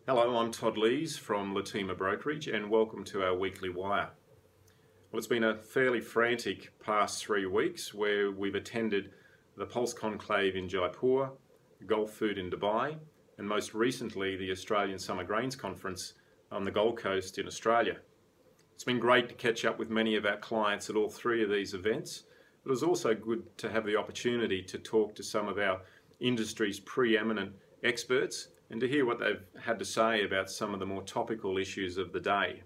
Hello, I'm Todd Lees from Latima Brokerage and welcome to our weekly wire. Well, it's been a fairly frantic past 3 weeks where we've attended the Pulse Conclave in Jaipur, Gulfood in Dubai, and most recently the Australian Summer Grains Conference on the Gold Coast in Australia. It's been great to catch up with many of our clients at all three of these events. It was also good to have the opportunity to talk to some of our industry's preeminent experts and to hear what they've had to say about some of the more topical issues of the day.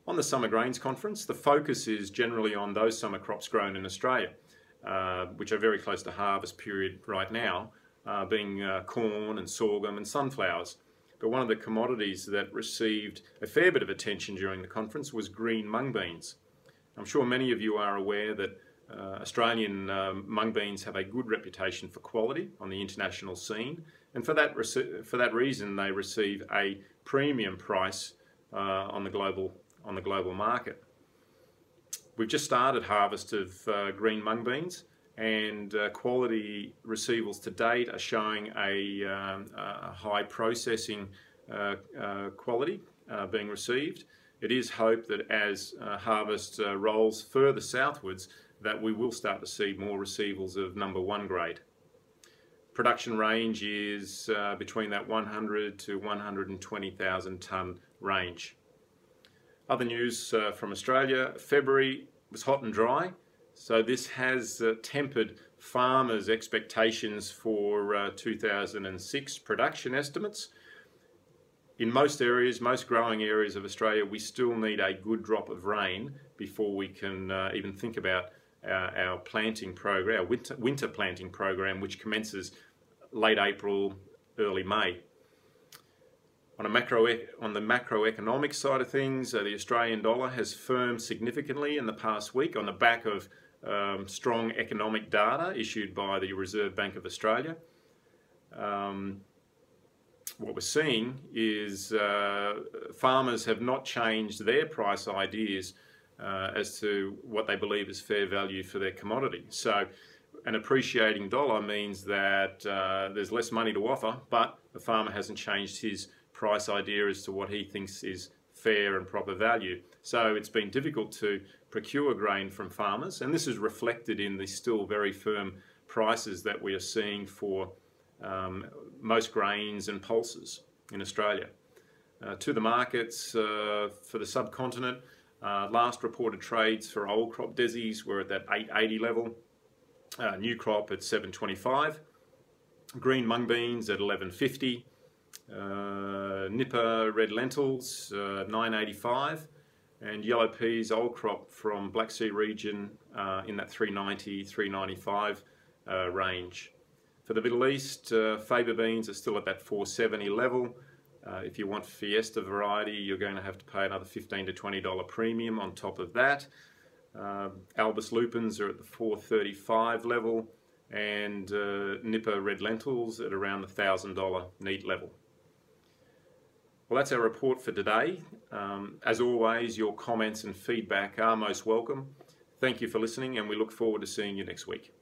On the Summer Grains Conference, the focus is generally on those summer crops grown in Australia, which are very close to harvest period right now, being corn and sorghum and sunflowers. But one of the commodities that received a fair bit of attention during the conference was green mung beans. I'm sure many of you are aware that Australian mung beans have a good reputation for quality on the international scene, and for that reason they receive a premium price on the global market. We've just started harvest of green mung beans, and quality receivables to date are showing a high processing quality being received. It is hoped that as harvest rolls further southwards that we will start to see more receivables of number 1 grade. Production range is between that 100 to 120,000 tonne range. Other news from Australia: February was hot and dry, so this has tempered farmers' expectations for 2006 production estimates. In most areas, most growing areas of Australia, we still need a good drop of rain before we can even think about our planting program, our winter planting program, which commences late April, early May. On the macroeconomic side of things, the Australian dollar has firmed significantly in the past week on the back of strong economic data issued by the Reserve Bank of Australia. What we're seeing is farmers have not changed their price ideas as to what they believe is fair value for their commodity. So an appreciating dollar means that there's less money to offer, but the farmer hasn't changed his price idea as to what he thinks is fair and proper value. So it's been difficult to procure grain from farmers, and this is reflected in the still very firm prices that we are seeing for most grains and pulses in Australia. To the markets for the subcontinent, last reported trades for old crop desis were at that 880 level, new crop at 725, green mung beans at 1150, Nipper red lentils 985, and yellow peas old crop from Black Sea region in that 390, 395 range. For the Middle East, faba beans are still at that 470 level. If you want Fiesta variety, you're going to have to pay another $15 to $20 premium on top of that. Albus lupins are at the 435 level, and Nipper red lentils at around the $1,000 neat level. Well, that's our report for today. As always, your comments and feedback are most welcome. Thank you for listening, and we look forward to seeing you next week.